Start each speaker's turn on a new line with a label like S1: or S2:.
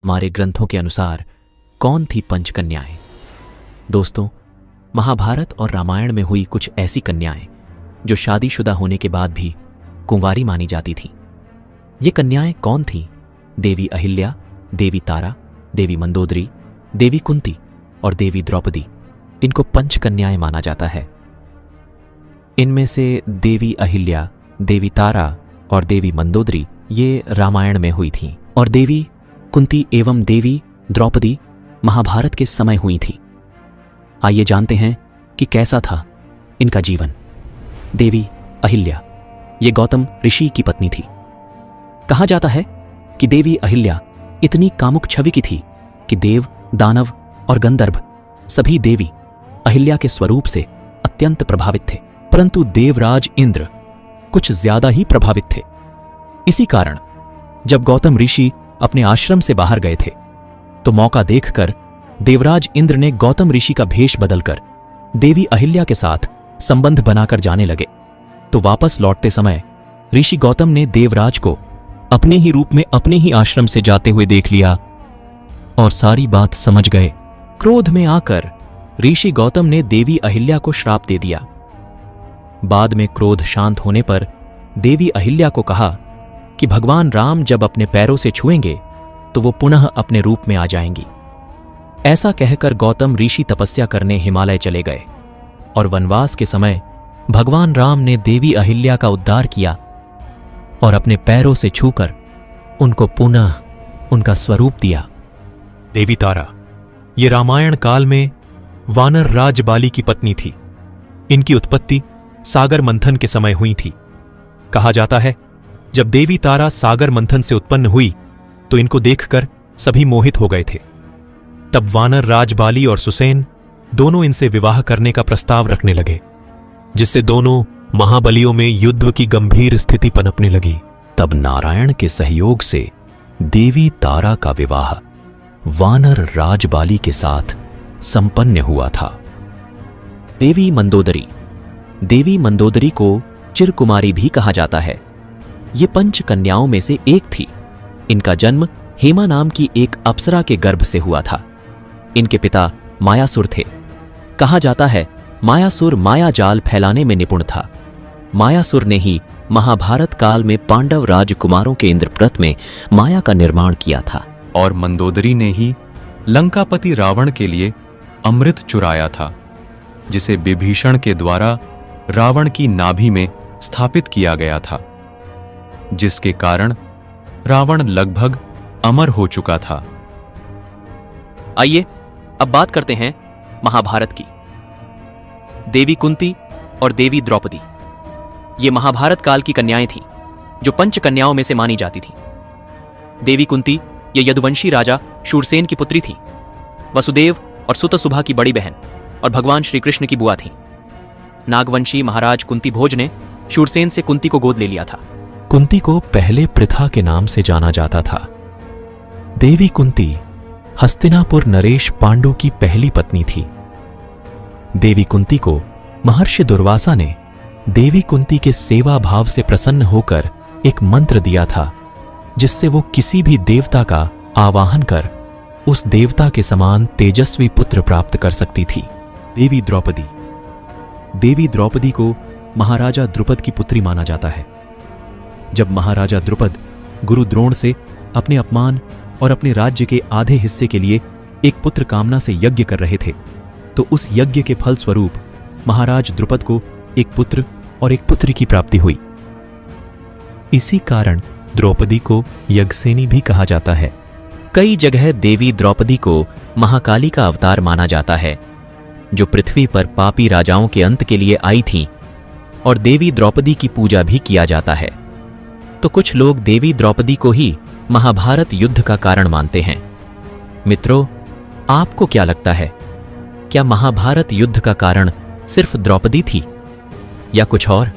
S1: हमारे ग्रंथों के अनुसार कौन थी पंचकन्याएं? दोस्तों, महाभारत और रामायण में हुई कुछ ऐसी कन्याएं जो शादीशुदा होने के बाद भी कुंवारी मानी जाती थीं। ये कन्याएं कौन थीं? देवी अहिल्या, देवी तारा, देवी मंदोदरी, देवी कुंती और देवी द्रौपदी। इनको पंचकन्याएं माना जाता है। इनमें से देवी अहिल्या, देवी तारा और देवी मंदोदरी ये रामायण में हुई थीं और देवी कुंती एवं देवी द्रौपदी महाभारत के समय हुई थीं। आइए जानते हैं कि कैसा था इनका जीवन। देवी अहिल्या ये गौतम ऋषि की पत्नी थी। कहा जाता है कि देवी अहिल्या इतनी कामुक छवि की थी कि देव, दानव और गंधर्व सभी देवी अहिल्या के स्वरूप से अत्यंत प्रभावित थे, परंतु देवराज इंद्र कुछ ज्यादा ही प्रभावित थे। इसी कारण जब गौतम ऋषि अपने आश्रम से बाहर गए थे तो मौका देखकर देवराज इंद्र ने गौतम ऋषि का भेष बदलकर देवी अहिल्या के साथ संबंध बनाकर जाने लगे। तो वापस लौटते समय ऋषि गौतम ने देवराज को अपने ही रूप में अपने ही आश्रम से जाते हुए देख लिया और सारी बात समझ गए। क्रोध में आकर ऋषि गौतम ने देवी अहिल्या को श्राप दे दिया। बाद में क्रोध शांत होने पर देवी अहिल्या को कहा कि भगवान राम जब अपने पैरों से छुएंगे तो वो पुनः अपने रूप में आ जाएंगी। ऐसा कहकर गौतम ऋषि तपस्या करने हिमालय चले गए और वनवास के समय भगवान राम ने देवी अहिल्या का उद्धार किया और अपने पैरों से छूकर उनको पुनः उनका स्वरूप दिया।
S2: देवी तारा ये रामायण काल में वानर राज बाली की पत्नी थी। इनकी उत्पत्ति सागर मंथन के समय हुई थी। कहा जाता है जब देवी तारा सागर मंथन से उत्पन्न हुई तो इनको देखकर सभी मोहित हो गए थे। तब वानर राज बाली और सुसेन दोनों इनसे विवाह करने का प्रस्ताव रखने लगे, जिससे दोनों महाबलियों में युद्ध की गंभीर स्थिति पनपने लगी।
S3: तब नारायण के सहयोग से देवी तारा का विवाह वानर राजबाली के साथ संपन्न हुआ था।
S1: देवी मंदोदरी को चिरकुमारी भी कहा जाता है। ये पंच कन्याओं में से एक थी। इनका जन्म हेमा नाम की एक अप्सरा के गर्भ से हुआ था। इनके पिता मायासुर थे। कहा जाता है मायासुर माया जाल फैलाने में निपुण था। मायासुर ने ही महाभारत काल में पांडव राजकुमारों के इंद्रप्रथ में माया का निर्माण किया था।
S4: और मंदोदरी ने ही लंकापति रावण के लिए अमृत चुराया था, जिसे विभीषण के द्वारा रावण की नाभि में स्थापित किया गया था, जिसके कारण रावण लगभग अमर हो चुका था।
S1: आइए अब बात करते हैं महाभारत की। देवी कुंती और देवी द्रौपदी ये महाभारत काल की कन्याएं थीं जो पंच कन्याओं में से मानी जाती थीं। देवी कुंती ये यदुवंशी राजा शूरसेन की पुत्री थी। वसुदेव और सुतसुभा की बड़ी बहन और भगवान श्री कृष्ण की बुआ थी। नागवंशी महाराज कुंती भोज ने शूरसेन से कुंती को गोद ले लिया था।
S2: कुंती को पहले प्रथा के नाम से जाना जाता था। देवी कुंती हस्तिनापुर नरेश पांडु की पहली पत्नी थी। देवी कुंती को महर्षि दुर्वासा ने देवी कुंती के सेवा भाव से प्रसन्न होकर एक मंत्र दिया था, जिससे वो किसी भी देवता का आवाहन कर उस देवता के समान तेजस्वी पुत्र प्राप्त कर सकती थी। देवी द्रौपदी को महाराजा द्रुपद की पुत्री माना जाता है। जब महाराजा द्रुपद गुरु द्रोण से अपने अपमान और अपने राज्य के आधे हिस्से के लिए एक पुत्र कामना से यज्ञ कर रहे थे, तो उस यज्ञ के फल स्वरूप महाराज द्रुपद को एक पुत्र और एक पुत्री की प्राप्ति हुई। इसी कारण द्रौपदी को यज्ञसेनी भी कहा जाता है।
S1: कई जगह देवी द्रौपदी को महाकाली का अवतार माना जाता है, जो पृथ्वी पर पापी राजाओं के अंत के लिए आई थीं, और देवी द्रौपदी की पूजा भी किया जाता है। तो कुछ लोग देवी द्रौपदी को ही महाभारत युद्ध का कारण मानते हैं। मित्रों, आपको क्या लगता है? क्या महाभारत युद्ध का कारण सिर्फ द्रौपदी थी या कुछ और?